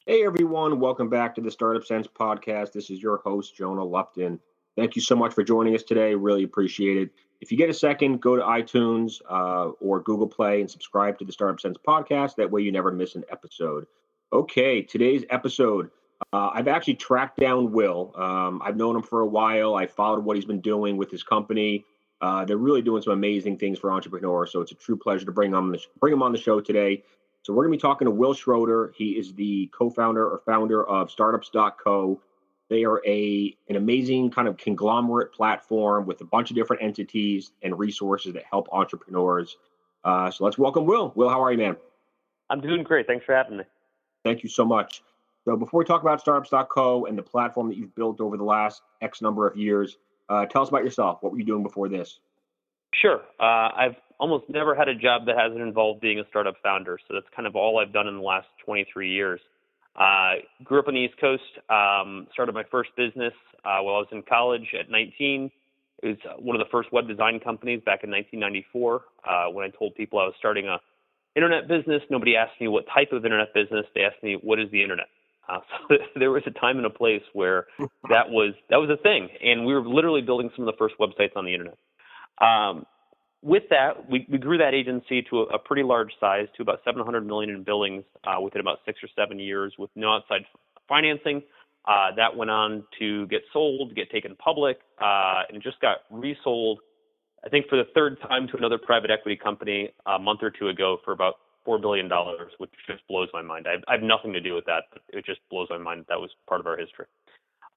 Hey everyone, welcome back to the Startup Sense podcast. This is your host, Jonah Lupton. Thank you so much for joining us today. Really appreciate it. If you get a second, go to iTunes or Google Play and subscribe to the Startup Sense podcast. That way you never miss an episode. Okay, today's episode, I've actually tracked down Wil. I've known him for a while. I followed what he's been doing with his company. They're really doing some amazing things for entrepreneurs, so it's a true pleasure to bring him on the show today. So we're going to be talking to Wil Schroter. He is the co-founder or founder of Startupsco. They are an amazing kind of conglomerate platform with a bunch of different entities and resources that help entrepreneurs. So let's welcome Wil. Wil, how are you, man? I'm doing great. Thanks for having me. Thank you so much. So before we talk about Startups.co and the platform that you've built over the last X number of years, tell us about yourself. What were you doing before this? Sure. I've almost never had a job that hasn't involved being a startup founder. So that's kind of all I've done in the last 23 years. Grew up on the East Coast, started my first business while I was in college at 19. It was one of the first web design companies back in 1994. When I told people I was starting a internet business, nobody asked me what type of internet business. They asked me, what is the internet? So there was a time and a place where that was a thing. And we were literally building some of the first websites on the internet. With that, we grew that agency to a pretty large size, to about $700 million in billings within about 6 or 7 years with no outside financing. That went on to get sold, get taken public, and it just got resold, I think for the third time, to another private equity company a month or two ago for about $4 billion, which just blows my mind. I have nothing to do with that, but it just blows my mind that was part of our history.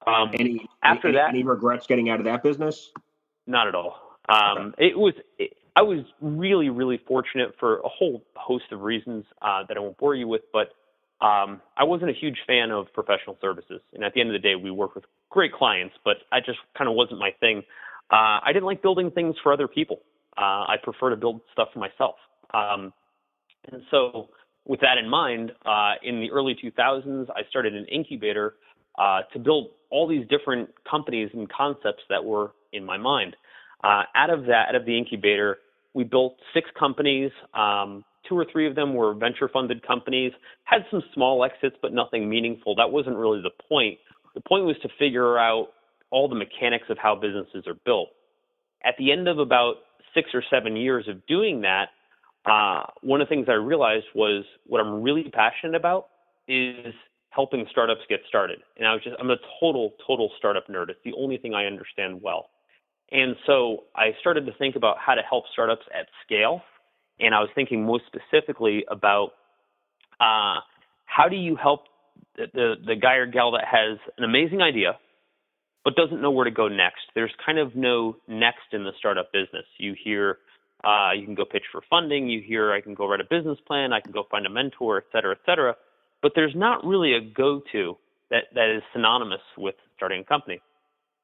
Any regrets getting out of that business? Not at all. Okay. I was really, really fortunate for a whole host of reasons that I won't bore you with, but I wasn't a huge fan of professional services. And at the end of the day, we work with great clients, but I just kind of wasn't my thing. I didn't like building things for other people. I prefer to build stuff for myself. And so with that in mind, in the early 2000s, I started an incubator to build all these different companies and concepts that were in my mind. Out of the incubator, we built 6 companies. 2 or 3 of them were venture-funded companies, had some small exits, but nothing meaningful. That wasn't really the point. The point was to figure out all the mechanics of how businesses are built. At the end of about 6 or 7 years of doing that, one of the things I realized was what I'm really passionate about is helping startups get started. And I'm a total startup nerd. It's the only thing I understand well. And so I started to think about how to help startups at scale. And I was thinking most specifically about how do you help the guy or gal that has an amazing idea, but doesn't know where to go next. There's kind of no next in the startup business. You hear you can go pitch for funding. You hear I can go write a business plan. I can go find a mentor, et cetera, et cetera. But there's not really a go-to that is synonymous with starting a company.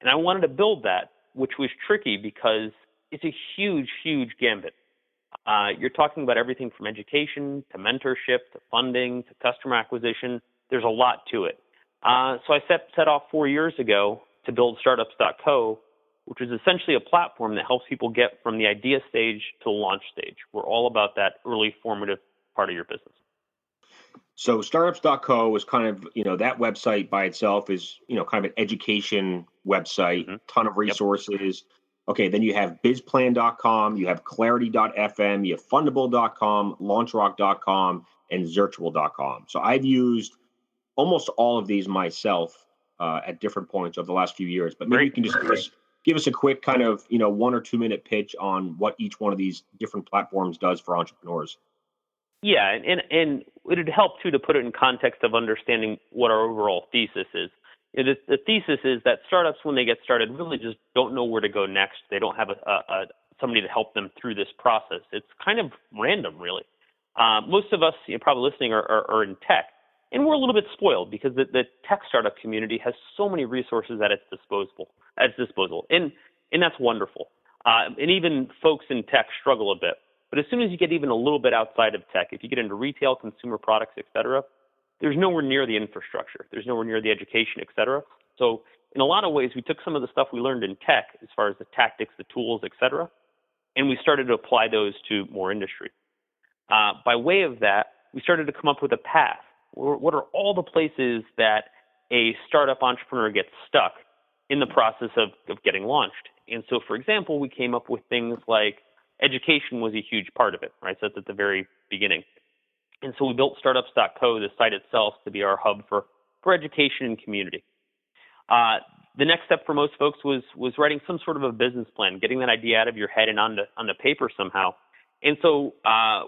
And I wanted to build that, which was tricky because it's a huge, huge gambit. You're talking about everything from education to mentorship to funding to customer acquisition. There's a lot to it. So I set off 4 years ago to build Startups.co, which is essentially a platform that helps people get from the idea stage to the launch stage. We're all about that early formative part of your business. So Startups.co is kind of, that website by itself is, kind of an education website, ton of resources. Yep. Okay, then you have bizplan.com, you have clarity.fm, you have fundable.com, launchrock.com, and zirtual.com. So I've used almost all of these myself at different points over the last few years. But maybe you can just give us a quick kind of, 1 or 2 minute pitch on what each one of these different platforms does for entrepreneurs. Yeah, and it would help, too, to put it in context of understanding what our overall thesis is. The thesis is that startups, when they get started, really just don't know where to go next. They don't have somebody to help them through this process. It's kind of random, really. Most of us, probably listening, are in tech, and we're a little bit spoiled because the tech startup community has so many resources at its disposal, and that's wonderful. And even folks in tech struggle a bit. But as soon as you get even a little bit outside of tech, if you get into retail, consumer products, et cetera, there's nowhere near the infrastructure. There's nowhere near the education, et cetera. So in a lot of ways, we took some of the stuff we learned in tech, as far as the tactics, the tools, et cetera, and we started to apply those to more industry. By way of that, we started to come up with a path What are all the places that a startup entrepreneur gets stuck in the process of getting launched? And so, for example, we came up with things like education was a huge part of it, right? So that's at the very beginning. And so we built Startupsco, the site itself, to be our hub for education and community. The next step for most folks was writing some sort of a business plan, getting that idea out of your head and onto paper somehow. And so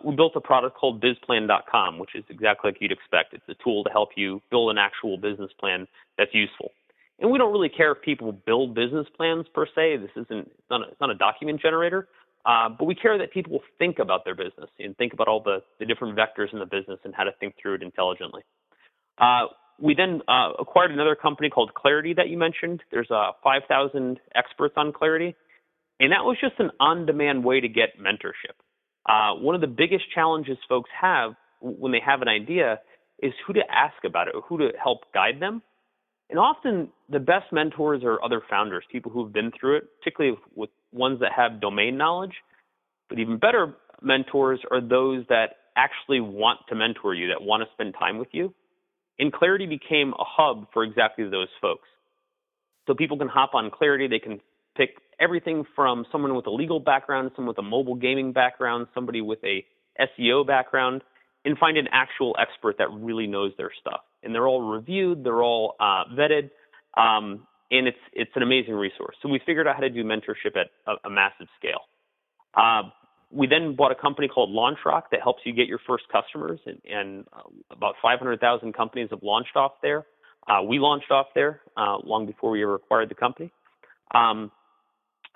we built a product called bizplan.com, which is exactly like you'd expect. It's a tool to help you build an actual business plan that's useful. And we don't really care if people build business plans per se. It's not a document generator, but we care that people think about their business and think about all the different vectors in the business and how to think through it intelligently. We then acquired another company called Clarity that you mentioned. There's 5,000 experts on Clarity, and that was just an on-demand way to get mentorship. One of the biggest challenges folks have when they have an idea is who to ask about it, or who to help guide them. And often the best mentors are other founders, people who've been through it, particularly with ones that have domain knowledge. But even better mentors are those that actually want to mentor you, that want to spend time with you. And Clarity became a hub for exactly those folks. So people can hop on Clarity. They can pick everything from someone with a legal background, someone with a mobile gaming background, somebody with a SEO background, and find an actual expert that really knows their stuff. And they're all reviewed, they're all vetted, and it's an amazing resource. So we figured out how to do mentorship at a massive scale. We then bought a company called LaunchRock that helps you get your first customers, and about 500,000 companies have launched off there. We launched off there long before we ever acquired the company.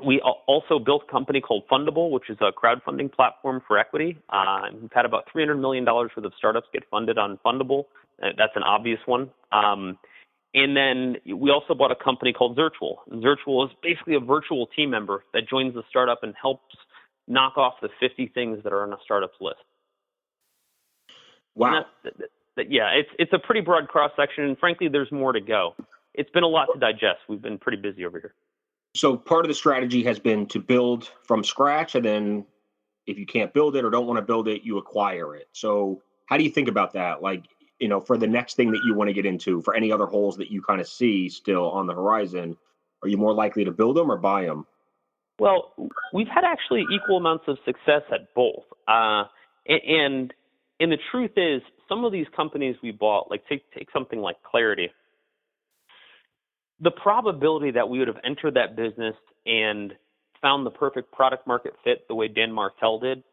We also built a company called Fundable, which is a crowdfunding platform for equity. We've had about $300 million worth of startups get funded on Fundable. That's an obvious one. And then we also bought a company called Zirtual. And Zirtual is basically a virtual team member that joins the startup and helps knock off the 50 things that are on a startup's list. Wow. Yeah, it's a pretty broad cross-section, and frankly, there's more to go. It's been a lot to digest. We've been pretty busy over here. So part of the strategy has been to build from scratch, and then if you can't build it or don't want to build it, you acquire it. So how do you think about that? Like, for the next thing that you want to get into, for any other holes that you kind of see still on the horizon, are you more likely to build them or buy them? Well, we've had actually equal amounts of success at both. And the truth is, some of these companies we bought, like take something like Clarity, the probability that we would have entered that business and found the perfect product market fit the way Dan Martell did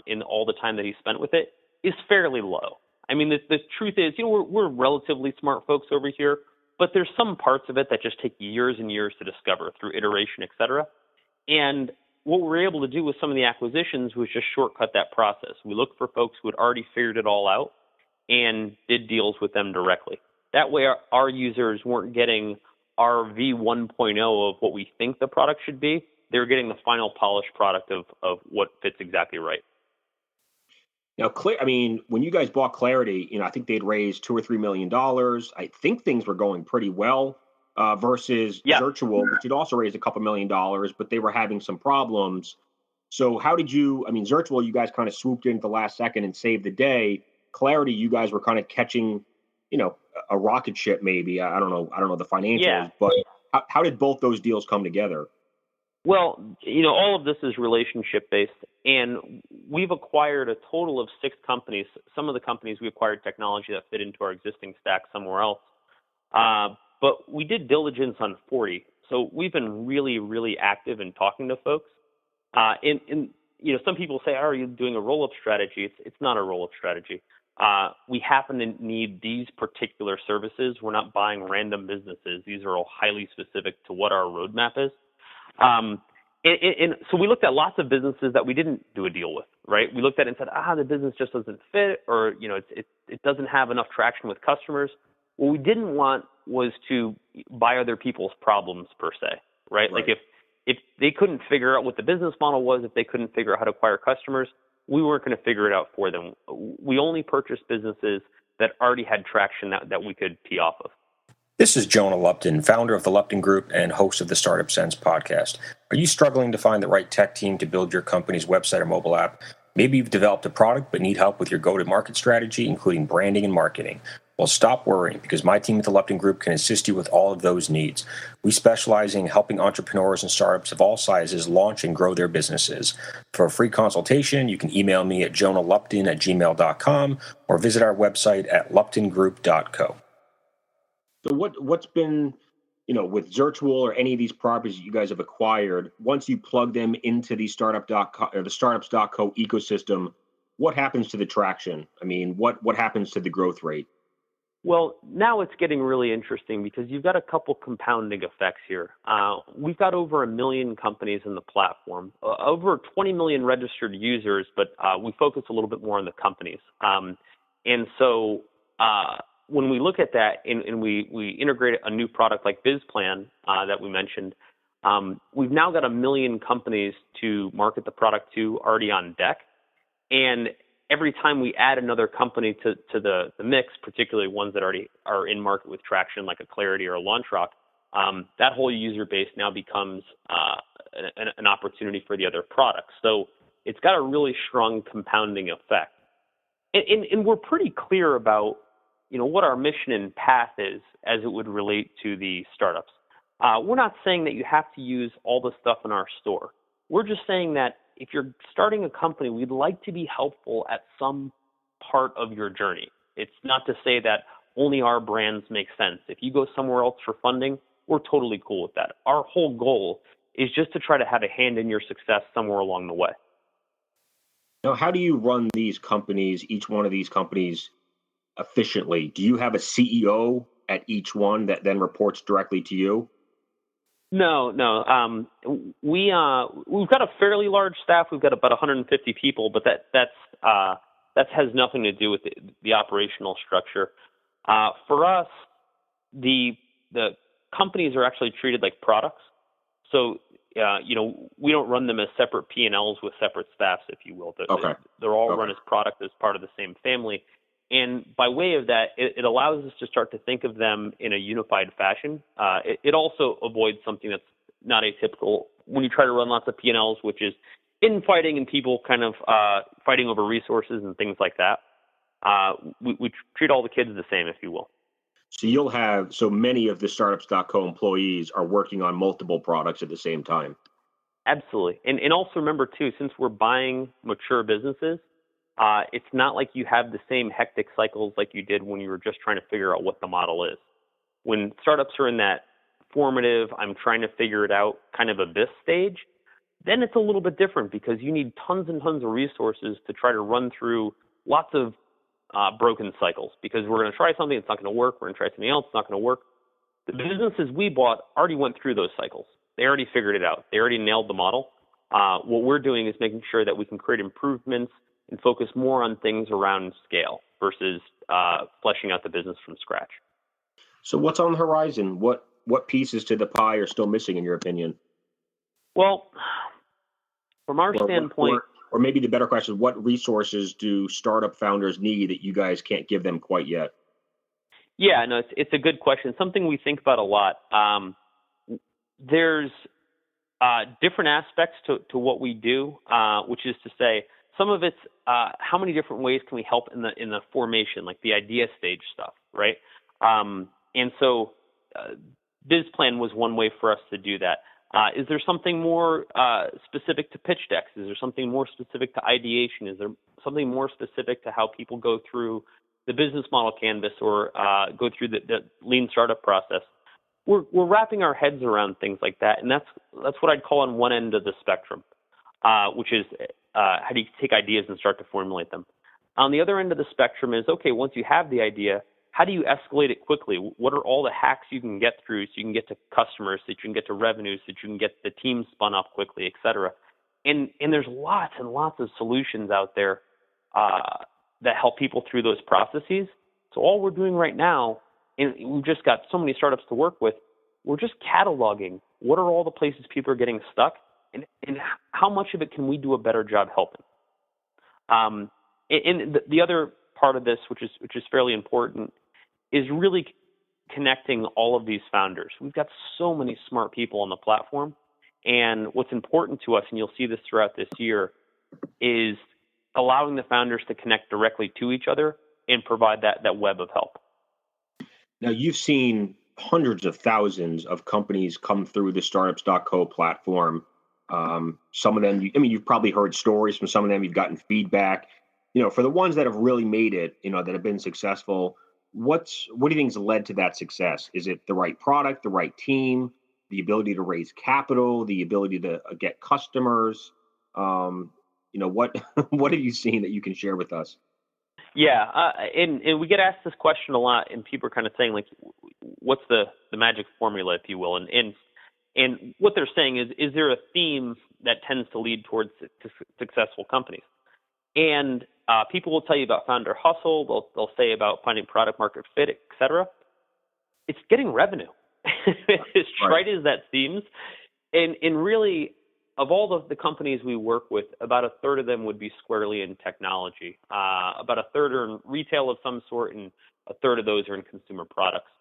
in all the time that he spent with it is fairly low. I mean, the truth is, we're relatively smart folks over here, but there's some parts of it that just take years and years to discover through iteration, et cetera. And what we're able to do with some of the acquisitions was just shortcut that process. We looked for folks who had already figured it all out and did deals with them directly. That way our users weren't getting our V1.0 of what we think the product should be. They were getting the final polished product of what fits exactly right. Now, when you guys bought Clarity, I think they'd raised $2 or $3 million. I think things were going pretty well versus Zirtual, which had also raised a couple $1 million, but they were having some problems. So how did Zirtual, you guys kind of swooped in at the last second and saved the day. Clarity, you guys were kind of catching, a rocket ship maybe. I don't know the financials, but how did both those deals come together? Well, all of this is relationship-based, and we've acquired a total of 6 companies. Some of the companies we acquired technology that fit into our existing stack somewhere else. But we did diligence on 40. So we've been really, really active in talking to folks. Some people say, are you doing a roll-up strategy? It's not a roll-up strategy. We happen to need these particular services. We're not buying random businesses. These are all highly specific to what our roadmap is. And so we looked at lots of businesses that we didn't do a deal with, right? We looked at it and said, the business just doesn't fit, or, it doesn't have enough traction with customers. What we didn't want was to buy other people's problems per se, right? Like if they couldn't figure out what the business model was, if they couldn't figure out how to acquire customers, we weren't going to figure it out for them. We only purchased businesses that already had traction that we could tee off of. This is Jonah Lupton, founder of the Lupton Group and host of the Startup Sense podcast. Are you struggling to find the right tech team to build your company's website or mobile app? Maybe you've developed a product but need help with your go-to-market strategy, including branding and marketing. Well, stop worrying, because my team at the Lupton Group can assist you with all of those needs. We specialize in helping entrepreneurs and startups of all sizes launch and grow their businesses. For a free consultation, you can email me at jonalupton@gmail.com or visit our website at luptongroup.co. So what's been, with Zirtual or any of these properties that you guys have acquired, once you plug them into the startup.co or the startups.co ecosystem, what happens to the traction? I mean, what happens to the growth rate? Well, now it's getting really interesting because you've got a couple compounding effects here. We've got over 1 million companies in the platform, over 20 million registered users, but we focus a little bit more on the companies. And so when we look at that and we integrate a new product like BizPlan that we mentioned, we've now got 1 million companies to market the product to already on deck. And every time we add another company to the mix, particularly ones that already are in market with traction, like a Clarity or a LaunchRock, that whole user base now becomes an opportunity for the other products. So it's got a really strong compounding effect. And we're pretty clear about, what our mission and path is as it would relate to the startups. We're not saying that you have to use all the stuff in our store. We're just saying that if you're starting a company, we'd like to be helpful at some part of your journey. It's not to say that only our brands make sense. If you go somewhere else for funding, we're totally cool with that. Our whole goal is just to try to have a hand in your success somewhere along the way. Now, how do you run these companies, each one of these companies, efficiently? Do you have a CEO at each one that then reports directly to you? No. We've got a fairly large staff. We've got about 150 people, but that has nothing to do with the operational structure. For us, the companies are actually treated like products. So, we don't run them as separate P&Ls with separate staffs, if you will. They're all run as product as part of the same family. And by way of that, it allows us to start to think of them in a unified fashion. It also avoids something that's not atypical when you try to run lots of P&Ls, which is infighting and people kind of fighting over resources and things like that. We treat all the kids the same, if you will. So many of the Startups.co employees are working on multiple products at the same time. Absolutely. And also remember, too, since we're buying mature businesses, it's not like you have the same hectic cycles like you did when you were just trying to figure out what the model is. When startups are in that formative, I'm trying to figure it out kind of abyss stage, then it's a little bit different because you need tons and tons of resources to try to run through lots of broken cycles because we're going to try something, it's not going to work. We're going to try something else, it's not going to work. The businesses we bought already went through those cycles. They already figured it out. They already nailed the model. What we're doing is making sure that we can create improvements and focus more on things around scale versus fleshing out the business from scratch. So what's on the horizon? What pieces to the pie are still missing, in your opinion? Well, from our standpoint... Or maybe the better question is, what resources do startup founders need that you guys can't give them quite yet? Yeah, no, it's a good question. Something we think about a lot. There's different aspects to what we do, which is to say, some of it's how many different ways can we help in the formation, like the idea stage stuff, right? And so BizPlan was one way for us to do that. Is there something more specific to pitch decks? Is there something more specific to ideation? Is there something more specific to how people go through the business model canvas or go through the lean startup process? We're wrapping our heads around things like that, and that's what I'd call on one end of the spectrum, which is how do you take ideas and start to formulate them? On the other end of the spectrum is, okay, once you have the idea, how do you escalate it quickly? What are all the hacks you can get through so you can get to customers, so you can get to revenues, so you can get the team spun up quickly, et cetera? And there's lots and lots of solutions out there that help people through those processes. So all we're doing right now, and we've just got so many startups to work with, we're just cataloging what are all the places people are getting stuck and how much of it can we do a better job helping. And the other part of this, which is fairly important, is really connecting all of these founders. We've got so many smart people on the platform, and what's important to us, and you'll see this throughout this year, is allowing the founders to connect directly to each other and provide that web of help. Now, you've seen hundreds of thousands of companies come through the Startupsco platform. Some of them, you've probably heard stories from some of them. You've gotten feedback. For the ones that have really made it, that have been successful, what do you think has led to that success? Is it the right product, the right team, the ability to raise capital, the ability to get customers? What what have you seen that you can share with us? Yeah, and we get asked this question a lot, and people are kind of saying, like, what's the magic formula, if you will? And what they're saying is there a theme that tends to lead towards successful companies? And people will tell you about founder hustle. They'll say about finding product market fit, et cetera. It's getting revenue. As trite as that seems. And really, of all the companies we work with, about a third of them would be squarely in technology. About a third are in retail of some sort, and a third of those are in consumer products.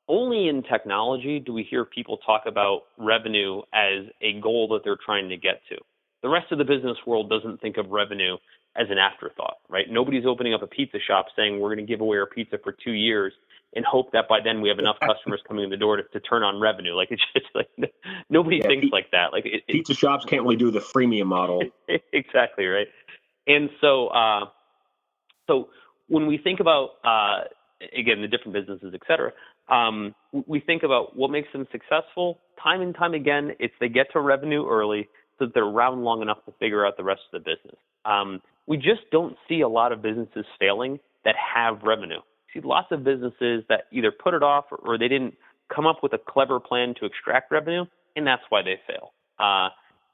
Only in technology do we hear people talk about revenue as a goal that they're trying to get to. The rest of the business world doesn't think of revenue as an afterthought, right? Nobody's opening up a pizza shop saying we're going to give away our pizza for 2 years and hope that by then we have enough customers coming in the door to turn on revenue. Like, it's just like nobody thinks like that. Like, pizza shops can't really do the freemium model. Exactly, right. And so, so when we think about again the different businesses, et cetera, we think about what makes them successful. Time and time again, it's they get to revenue early so that they're around long enough to figure out the rest of the business. We just don't see a lot of businesses failing that have revenue. We see lots of businesses that either put it off or they didn't come up with a clever plan to extract revenue, and that's why they fail.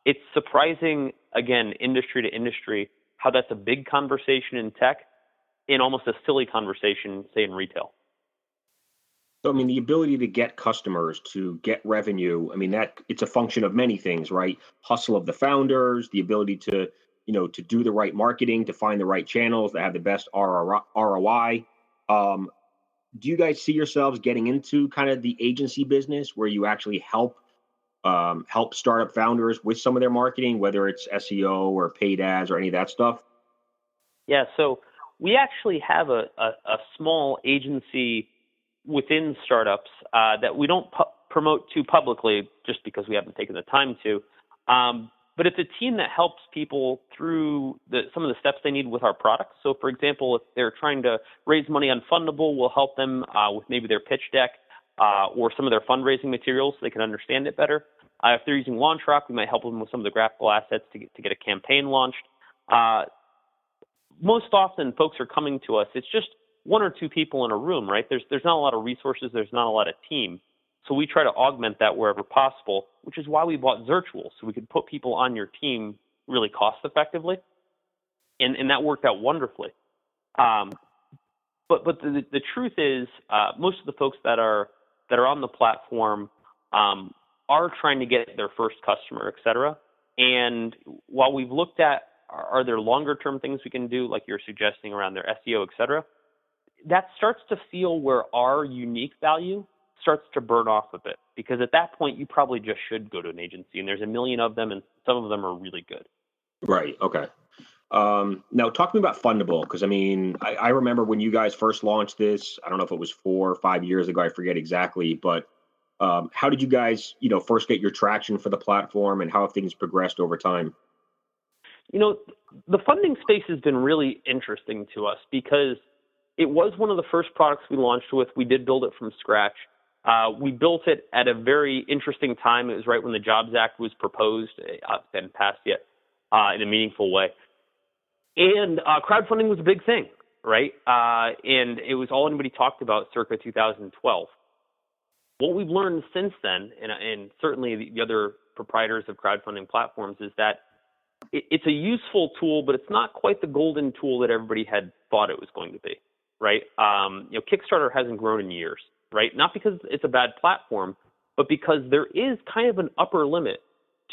It's surprising, again, industry to industry, how that's a big conversation in tech and almost a silly conversation, say, in retail. So, the ability to get customers, to get revenue, that it's a function of many things, right? Hustle of the founders, the ability to do the right marketing, to find the right channels that have the best ROI. Do you guys see yourselves getting into kind of the agency business where you actually help startup founders with some of their marketing, whether it's SEO or paid ads or any of that stuff? Yeah, so we actually have a small agency within startups that we don't promote too publicly just because we haven't taken the time to. But it's a team that helps people through some of the steps they need with our products. So, for example, if they're trying to raise money on Fundable, we'll help them with maybe their pitch deck or some of their fundraising materials so they can understand it better. If they're using LaunchRock, we might help them with some of the graphical assets to get a campaign launched. Most often, folks are coming to us. It's just one or two people in a room, right? There's not a lot of resources. There's not a lot of team. So we try to augment that wherever possible, which is why we bought Zirtual, so we could put people on your team really cost effectively. And that worked out wonderfully. But the truth is, most of the folks that are on the platform are trying to get their first customer, et cetera. And while we've looked at, are there longer term things we can do, like you're suggesting around their SEO, et cetera, that starts to feel where our unique value starts to burn off a bit, because at that point you probably just should go to an agency, and there's a million of them, and some of them are really good. Right. Okay. Now talk to me about Fundable, because I remember when you guys first launched this. I don't know if it was 4 or 5 years ago. I forget exactly, but how did you guys, first get your traction for the platform, and how have things progressed over time? The funding space has been really interesting to us because it was one of the first products we launched with. We did build it from scratch. We built it at a very interesting time. It was right when the Jobs Act was proposed, hadn't passed yet, in a meaningful way. And crowdfunding was a big thing, right? And it was all anybody talked about circa 2012. What we've learned since then, and certainly the other proprietors of crowdfunding platforms, is that it's a useful tool, but it's not quite the golden tool that everybody had thought it was going to be, right? Kickstarter hasn't grown in years, right? Not because it's a bad platform, but because there is kind of an upper limit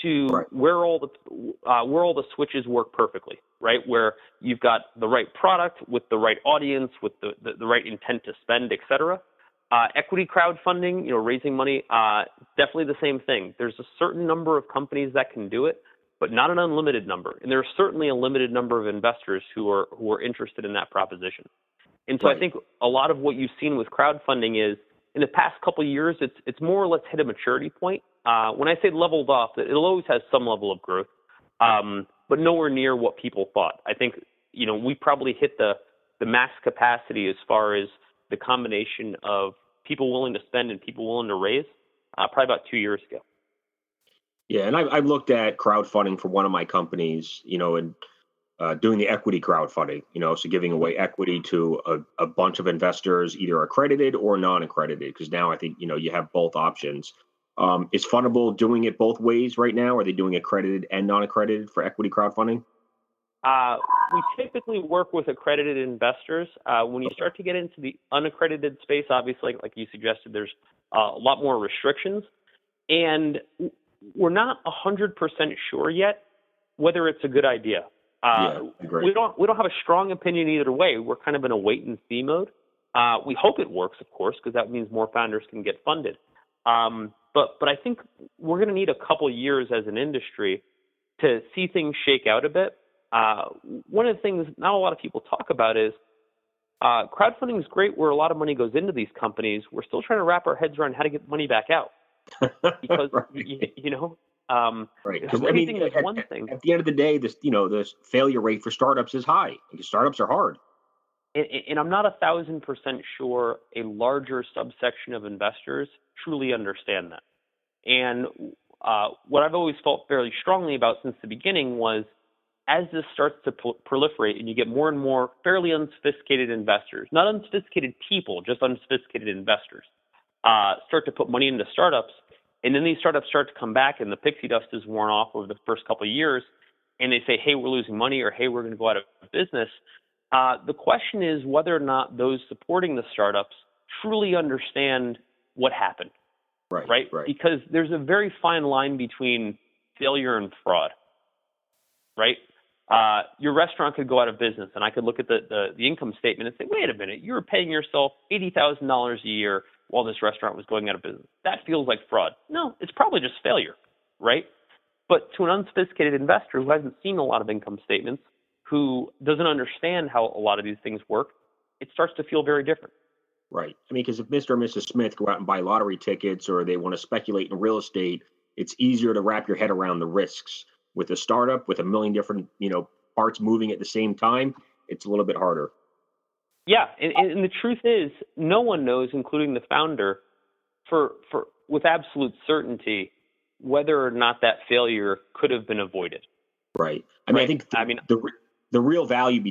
to where all the switches work perfectly, right? Where you've got the right product with the right audience, with the right intent to spend, et cetera. Equity crowdfunding, raising money, definitely the same thing. There's a certain number of companies that can do it, but not an unlimited number. And there's certainly a limited number of investors who are interested in that proposition. And so I think a lot of what you've seen with crowdfunding is in the past couple of years, it's more or less hit a maturity point. When I say leveled off, it always has some level of growth, but nowhere near what people thought. I think, we probably hit the max capacity as far as the combination of people willing to spend and people willing to raise, probably about 2 years ago. Yeah, and I've looked at crowdfunding for one of my companies, and doing the equity crowdfunding, so giving away equity to a bunch of investors, either accredited or non-accredited, because now I think, you have both options. Is Fundable doing it both ways right now? Are they doing accredited and non-accredited for equity crowdfunding? We typically work with accredited investors. When you start to get into the unaccredited space, obviously, like you suggested, there's a lot more restrictions. And we're not 100% sure yet whether it's a good idea. We don't have a strong opinion either way. We're kind of in a wait and see mode. We hope it works, of course, because that means more founders can get funded. But I think we're going to need a couple years as an industry to see things shake out a bit. One of the things not a lot of people talk about is crowdfunding is great where a lot of money goes into these companies. We're still trying to wrap our heads around how to get money back out. Because, right. Because anything is one thing. At the end of the day, this failure rate for startups is high because startups are hard. And I'm not 1,000% sure a larger subsection of investors truly understand that. And what I've always felt fairly strongly about since the beginning was as this starts to proliferate and you get more and more fairly unsophisticated investors, not unsophisticated people, just unsophisticated investors, start to put money into startups, and then these startups start to come back and the pixie dust is worn off over the first couple of years, and they say, hey, we're losing money, or hey, we're going to go out of business. The question is whether or not those supporting the startups truly understand what happened, right? Because there's a very fine line between failure and fraud, right? Your restaurant could go out of business, and I could look at the income statement and say, wait a minute, you were paying yourself $80,000 a year while this restaurant was going out of business. That feels like fraud. No, it's probably just failure, right? But to an unsophisticated investor who hasn't seen a lot of income statements, who doesn't understand how a lot of these things work, it starts to feel very different. Right. I mean, because if Mr. and Mrs. Smith go out and buy lottery tickets or they want to speculate in real estate, it's easier to wrap your head around the risks. With a startup, with a million different, parts moving at the same time, it's a little bit harder. Yeah, and the truth is, no one knows, including the founder, with absolute certainty, whether or not that failure could have been avoided. Right. I think the real value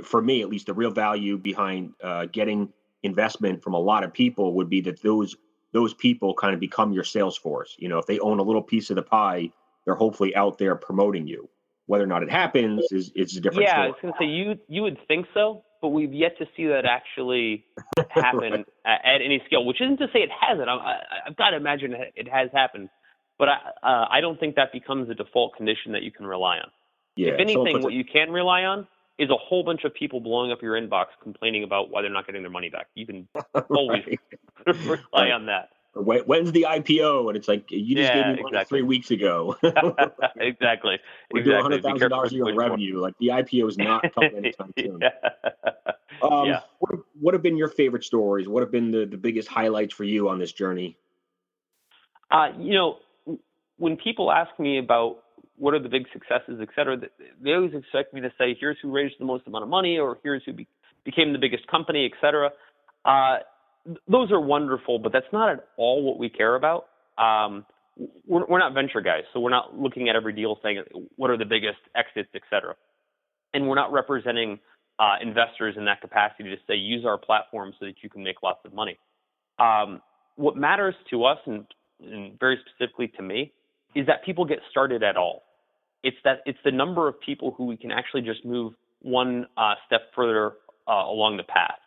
for me at least, the real value behind getting investment from a lot of people would be that those people kind of become your sales force. If they own a little piece of the pie, they're hopefully out there promoting you. Whether or not it happens is a different story. Yeah, I was going to say you would think so, but we've yet to see that actually happen at any scale. Which isn't to say it hasn't. I've got to imagine it has happened, but I don't think that becomes a default condition that you can rely on. Yeah, if anything, what you can rely on is a whole bunch of people blowing up your inbox complaining about why they're not getting their money back. You can always rely on that. When's the IPO? And it's like, you just gave me money 3 weeks ago. Exactly. We're doing $100,000 a year in revenue. Like the IPO is not coming anytime soon. What have been your favorite stories? What have been the biggest highlights for you on this journey? When people ask me about what are the big successes, et cetera, they always expect me to say, here's who raised the most amount of money, or here's who became the biggest company, et cetera. Those are wonderful, but that's not at all what we care about. We're not venture guys, so we're not looking at every deal saying what are the biggest exits, et cetera. And we're not representing investors in that capacity to say use our platform so that you can make lots of money. What matters to us, and very specifically to me, is that people get started at all. It's the number of people who we can actually just move one step further along the path.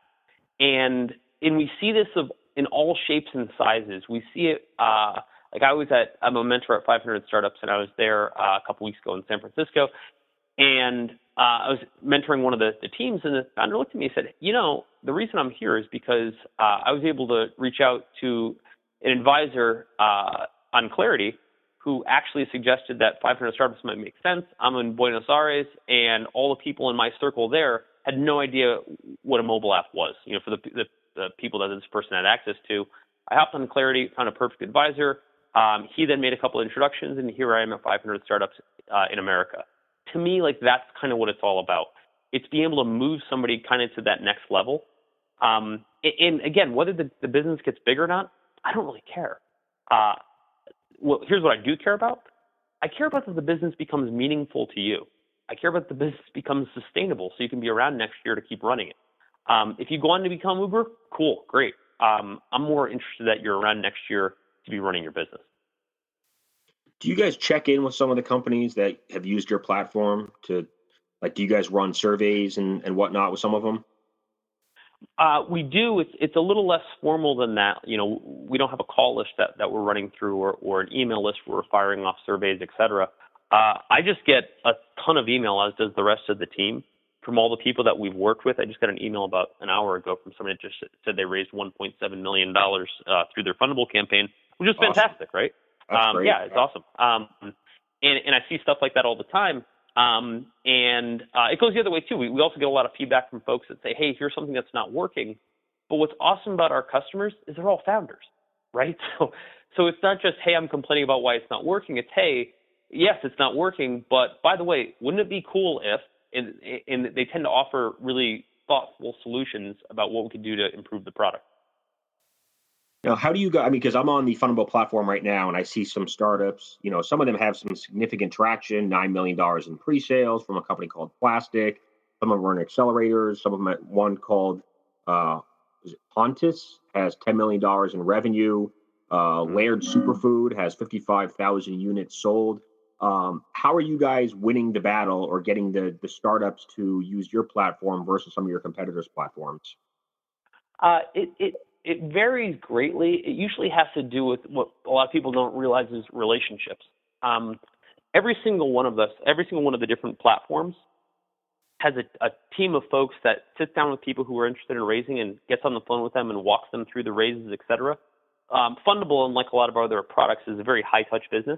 And we see this in all shapes and sizes. We see it, I'm a mentor at 500 Startups, and I was there a couple weeks ago in San Francisco, and I was mentoring one of the teams, and the founder looked at me and said, the reason I'm here is because I was able to reach out to an advisor on Clarity who actually suggested that 500 startups might make sense. I'm in Buenos Aires, and all the people in my circle there had no idea what a mobile app was. For the people that this person had access to, I hopped on Clarity, found a perfect advisor. He then made a couple of introductions, and here I am at 500 startups in America. To me, that's kind of what it's all about. It's being able to move somebody kind of to that next level. And again, whether the business gets big or not, I don't really care. Here's what I do care about. I care about that the business becomes meaningful to you. I care about the business becomes sustainable so you can be around next year to keep running it. If you go on to become Uber, cool, great. I'm more interested that you're around next year to be running your business. Do you guys check in with some of the companies that have used your platform to, do you guys run surveys and whatnot with some of them? We do. It's a little less formal than that. We don't have a call list that we're running through or an email list where we're firing off surveys, et cetera. I just get a ton of email, as does the rest of the team, from all the people that we've worked with. I just got an email about an hour ago from somebody that just said they raised $1.7 million through their Fundable campaign, which is awesome. Fantastic, right? That's great. Yeah, it's awesome. And I see stuff like that all the time. And it goes the other way too. We also get a lot of feedback from folks that say, hey, here's something that's not working. But what's awesome about our customers is they're all founders, right? So it's not just, hey, I'm complaining about why it's not working. It's, hey, yes, it's not working, but by the way, wouldn't it be cool if, and they tend to offer really thoughtful solutions about what we could do to improve the product. Now, how do you go? Because I'm on the Fundable platform right now, and I see some startups. Some of them have some significant traction, $9 million in pre-sales from a company called Plastic. Some of them are in accelerators. Some of them, one called Pontus, has $10 million in revenue. Laird Superfood has 55,000 units sold. How are you guys winning the battle or getting the startups to use your platform versus some of your competitors' platforms? It varies greatly. It usually has to do with what a lot of people don't realize is relationships. Every single one of the different platforms has a team of folks that sits down with people who are interested in raising and gets on the phone with them and walks them through the raises, et cetera. Fundable, unlike a lot of our other products, is a very high-touch business.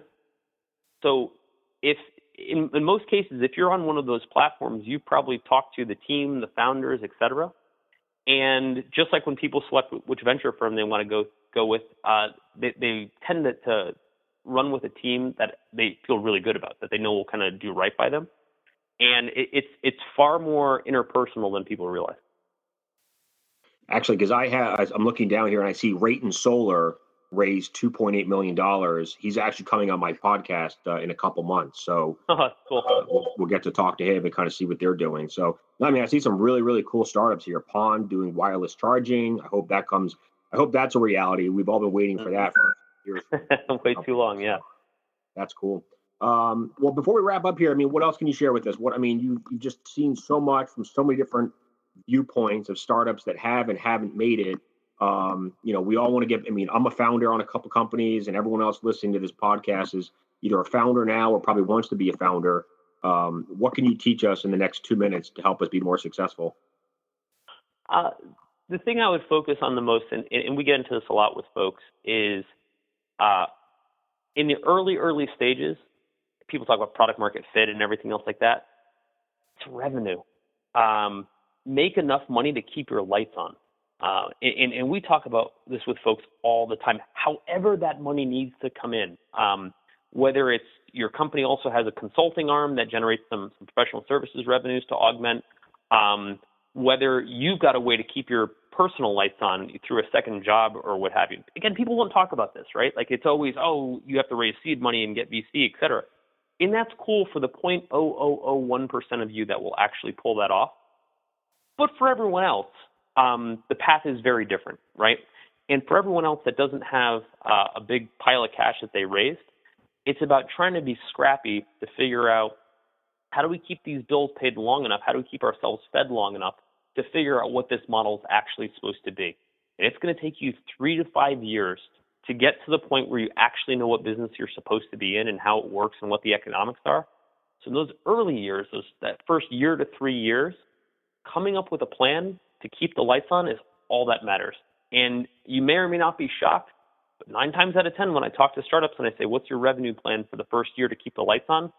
So if in most cases, if you're on one of those platforms, you probably talk to the team, the founders, et cetera. And just like when people select which venture firm they want to go with, they tend to run with a team that they feel really good about, that they know will kind of do right by them. And it's far more interpersonal than people realize. Actually, because I'm looking down here and I see Rayton Solar raised $2.8 million. He's actually coming on my podcast in a couple months. So cool. We'll get to talk to him and kind of see what they're doing. So, I see some really, really cool startups here. Pond doing wireless charging. I hope that's a reality. We've all been waiting for that for years. Way too long, yeah. That's cool. Well, before we wrap up here, what else can you share with us? You've just seen so much from so many different viewpoints of startups that have and haven't made it. We all want to get, I'm a founder on a couple companies, and everyone else listening to this podcast is either a founder now or probably wants to be a founder. What can you teach us in the next 2 minutes to help us be more successful? The thing I would focus on the most, and we get into this a lot with folks, is in the early stages, people talk about product market fit and everything else like that. It's revenue. Make enough money to keep your lights on. And we talk about this with folks all the time, however that money needs to come in. Whether it's your company also has a consulting arm that generates some professional services revenues to augment, whether you've got a way to keep your personal lights on through a second job or what have you. Again, people won't talk about this, right? It's always, you have to raise seed money and get VC, et cetera. And that's cool for the 0.0001% of you that will actually pull that off. But for everyone else, the path is very different, right? And for everyone else that doesn't have a big pile of cash that they raised, it's about trying to be scrappy to figure out how do we keep these bills paid long enough? How do we keep ourselves fed long enough to figure out what this model is actually supposed to be? And it's going to take you 3 to 5 years to get to the point where you actually know what business you're supposed to be in and how it works and what the economics are. So in those early years, that first year to 3 years, coming up with a plan to keep the lights on is all that matters. And you may or may not be shocked, But 9 times out of 10, when I talk to startups and I say, what's your revenue plan for the first year to keep the lights on?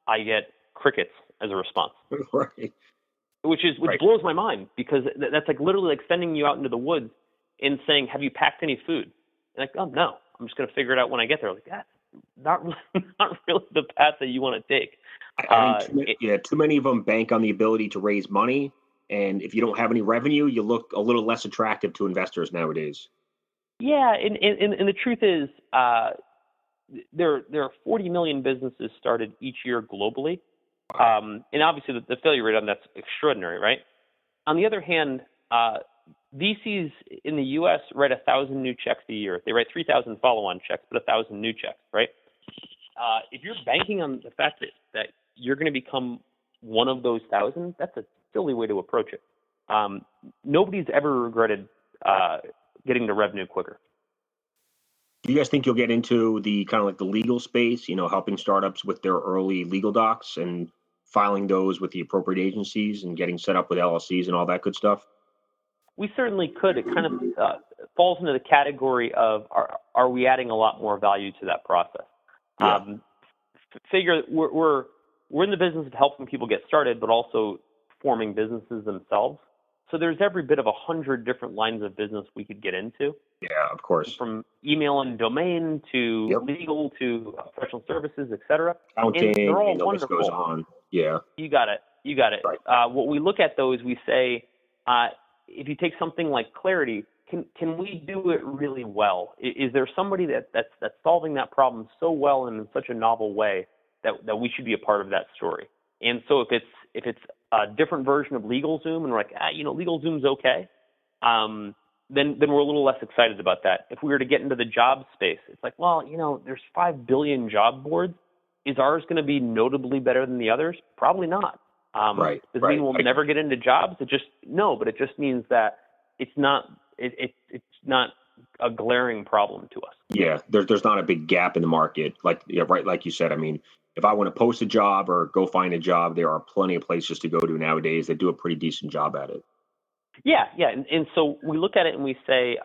I get crickets as a response. Right. Which blows my mind, because that's like literally like sending you out into the woods and saying, have you packed any food? And like, oh, no, I'm just going to figure it out when I get there. Like, that's not really the path that you want to take. Too many of them bank on the ability to raise money. And if you don't have any revenue, you look a little less attractive to investors nowadays. Yeah, and the truth is, there are 40 million businesses started each year globally. And obviously the failure rate on that's extraordinary, right? On the other hand, VCs in the U.S. write 1,000 new checks a year. They write 3,000 follow-on checks, but 1,000 new checks, right? If you're banking on the fact that you're going to become one of those 1,000, that's a silly way to approach it. Nobody's ever regretted getting to revenue quicker. Do you guys think you'll get into the kind of like the legal space, helping startups with their early legal docs and filing those with the appropriate agencies and getting set up with LLCs and all that good stuff? We certainly could. It kind of falls into the category of are we adding a lot more value to that process? Yeah. Figure we're in the business of helping people get started, but also forming businesses themselves. So there's every bit of 100 different lines of business we could get into. Yeah, of course. From email and domain to legal to professional services, et cetera. Accounting, and they're all the list wonderful. goes on. Yeah. You got it. Right. What we look at, though, is we say, if you take something like clarity, can we do it really well? Is there somebody that's solving that problem so well and in such a novel way that we should be a part of that story? And so if it's a different version of LegalZoom and we're like, LegalZoom's okay, then we're a little less excited about that. If we were to get into the job space, it's like, well, there's 5 billion job boards. Is ours going to be notably better than the others? Probably not. Right. Does it mean we'll never get into jobs? But it just means that it's not a glaring problem to us. Yeah, there's not a big gap in the market. Like you said. I mean, if I want to post a job or go find a job, there are plenty of places to go to nowadays that do a pretty decent job at it. Yeah. And so we look at it and we say,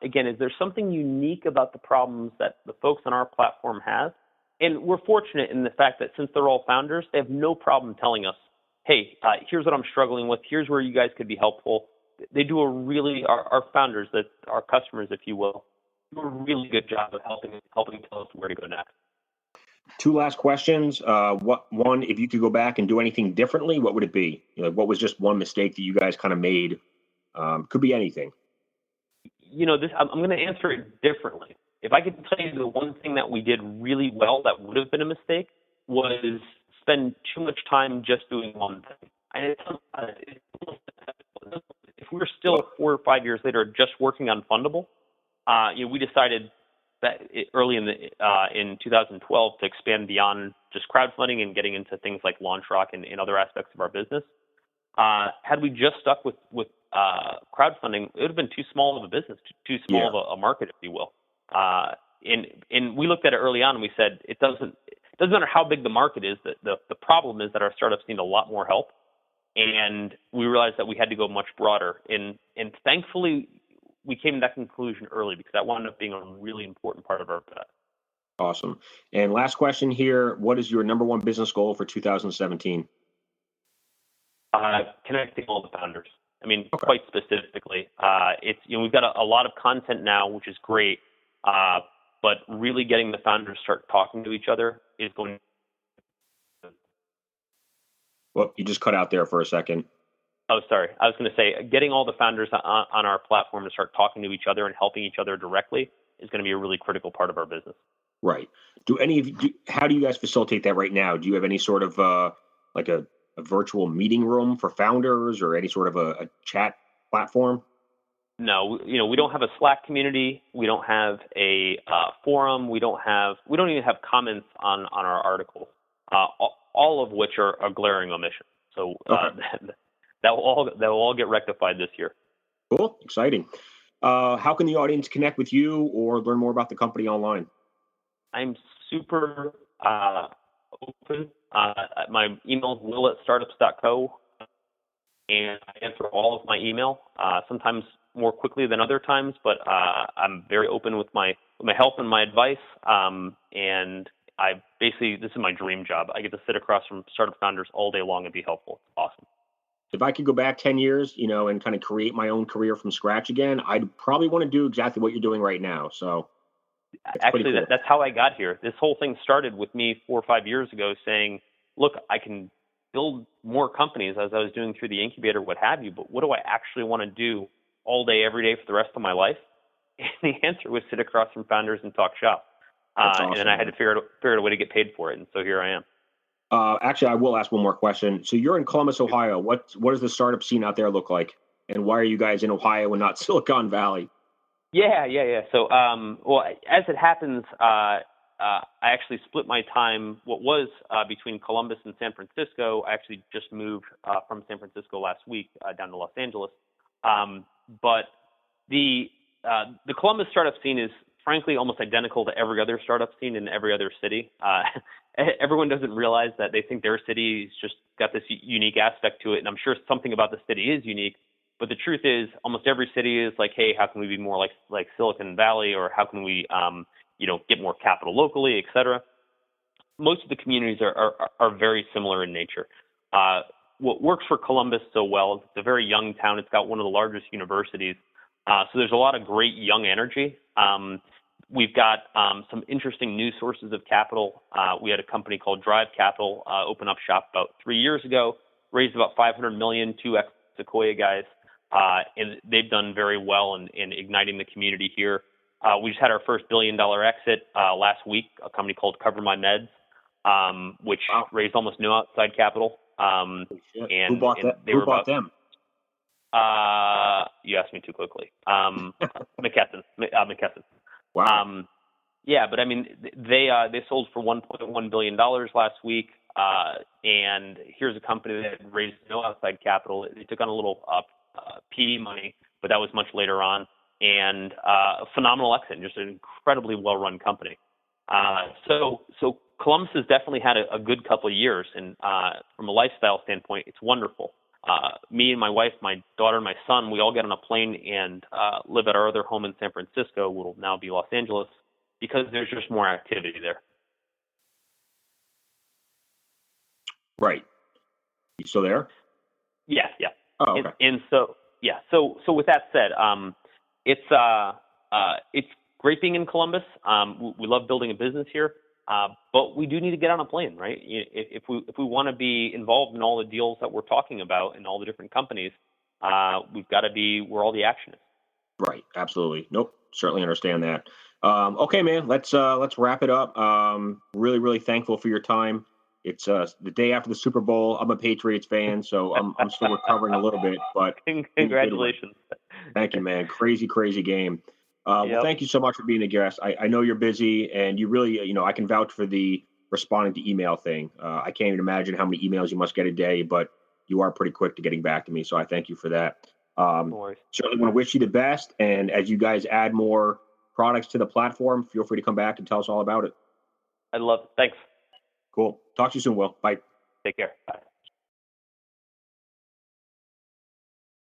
again, is there something unique about the problems that the folks on our platform have? And we're fortunate in the fact that since they're all founders, they have no problem telling us, hey, here's what I'm struggling with. Here's where you guys could be helpful. They do our founders, our customers, if you will, do a really good job of helping tell us where to go next. 2 last questions. One, if you could go back and do anything differently, what would it be? What was just one mistake that you guys kind of made? Could be anything. I'm going to answer it differently. If I could tell you the one thing that we did really well that would have been a mistake was spend too much time just doing one thing. If we were still 4 or 5 years later just working on Fundable, we decided that early in 2012 to expand beyond just crowdfunding and getting into things like LaunchRock and other aspects of our business. Had we just stuck with crowdfunding, it would have been too small of a business, too small of a market, if you will. And we looked at it early on and we said it doesn't matter how big the market is. The problem is that our startups need a lot more help, and we realized that we had to go much broader. And thankfully, we came to that conclusion early because that wound up being a really important part of our bet. Awesome. And last question here: what is your number one business goal for 2017? Connecting all the founders. I mean, quite specifically, it's we've got a lot of content now, which is great, but really getting the founders to start talking to each other is going. Well, you just cut out there for a second. Oh, sorry. I was going to say getting all the founders on our platform to start talking to each other and helping each other directly is going to be a really critical part of our business. Right. How do you guys facilitate that right now? Do you have any sort of like a virtual meeting room for founders or any sort of a chat platform? No, we don't have a Slack community. We don't have a forum. We don't even have comments on our articles, all of which are a glaring omission. So that will all get rectified this year. Cool. Exciting. How can the audience connect with you or learn more about the company online? I'm super open. My email is will@startups.co, and I answer all of my email. Sometimes more quickly than other times, but I'm very open with my help and my advice. And I basically, this is my dream job. I get to sit across from startup founders all day long and be helpful. It's awesome. If I could go back 10 years, and kind of create my own career from scratch again, I'd probably want to do exactly what you're doing right now. So actually, cool. That's how I got here. This whole thing started with me 4 or 5 years ago saying, look, I can build more companies as I was doing through the incubator, what have you, but what do I actually want to do all day, every day for the rest of my life? And the answer was sit across from founders and talk shop. Awesome, and then I had to figure out a way to get paid for it. And so here I am. Actually, I will ask one more question. So you're in Columbus, Ohio. What does the startup scene out there look like? And why are you guys in Ohio and not Silicon Valley? Yeah. So, well, as it happens, I actually split my time. What was between Columbus and San Francisco. I actually just moved from San Francisco last week down to Los Angeles. But the Columbus startup scene is frankly almost identical to every other startup scene in every other city. Everyone doesn't realize that they think their city's just got this unique aspect to it, and I'm sure something about the city is unique. But the truth is, almost every city is like, hey, how can we be more like Silicon Valley, or how can we, get more capital locally, et cetera. Most of the communities are very similar in nature. What works for Columbus so well is it's a very young town. It's got one of the largest universities. So there's a lot of great young energy. We've got some interesting new sources of capital. We had a company called Drive Capital open up shop about 3 years ago, raised about $500 million, 2 ex-Sequoia guys, and they've done very well in igniting the community here. We just had our first $1 billion exit last week, a company called Cover My Meds, which raised almost no outside capital. And who bought that? Who bought them? You asked me too quickly. McKesson. Wow. Yeah, but I mean, they sold for $1.1 billion last week, and here's a company that raised no outside capital. They took on a little PE money, but that was much later on, and a phenomenal exit, just an incredibly well-run company. So Columbus has definitely had a good couple of years, and from a lifestyle standpoint, it's wonderful. Me and my wife, my daughter, and my son, we all get on a plane and live at our other home in San Francisco, what will now be Los Angeles, because there's just more activity there. Right. You still there? Yeah. Oh, okay. And so with that said, it's great being in Columbus. We love building a business here. But we do need to get on a plane, right? If we want to be involved in all the deals that we're talking about and all the different companies, we've got to be where all the action is. Right. Absolutely. Nope. Certainly understand that. Okay, man. Let's wrap it up. Really, really thankful for your time. It's the day after the Super Bowl. I'm a Patriots fan, so I'm still recovering a little bit. But congratulations. Thank you, man. Crazy game. Well, thank you so much for being a guest. I know you're busy, and you really, I can vouch for the responding to email thing. I can't even imagine how many emails you must get a day, but you are pretty quick to getting back to me. So I thank you for that. Certainly want to wish you the best. And as you guys add more products to the platform, feel free to come back and tell us all about it. I'd love it. Thanks. Cool. Talk to you soon, Will. Bye. Take care. Bye.